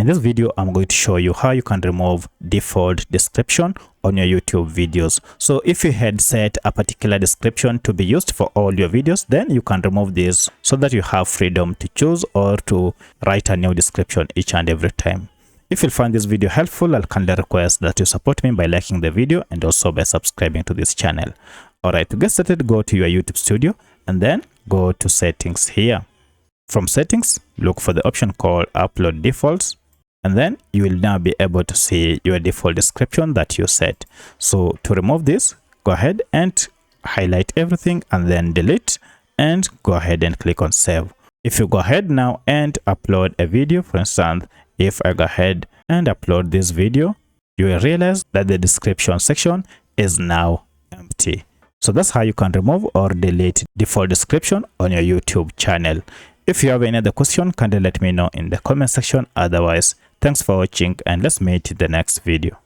In this video, I'm going to show you how you can remove default description on your YouTube videos. So if you had set a particular description to be used for all your videos, then you can remove this so that you have freedom to choose or to write a new description each and every time. If you find this video helpful, I'll kindly request that you support me by liking the video and also by subscribing to this channel. Alright, to get started, go to your YouTube studio and then go to settings here. From settings, look for the option called upload defaults. And then you will now be able to see your default description that you set. So to remove this, go ahead and highlight everything and then delete and go ahead and click on save. If you go ahead now and upload a video, for instance, if I go ahead and upload this video, you will realize that the description section is now empty. So that's how you can remove or delete default description on your YouTube channel. If you have any other question, kindly let me know in the comment section. Otherwise, thanks for watching and let's meet in the next video.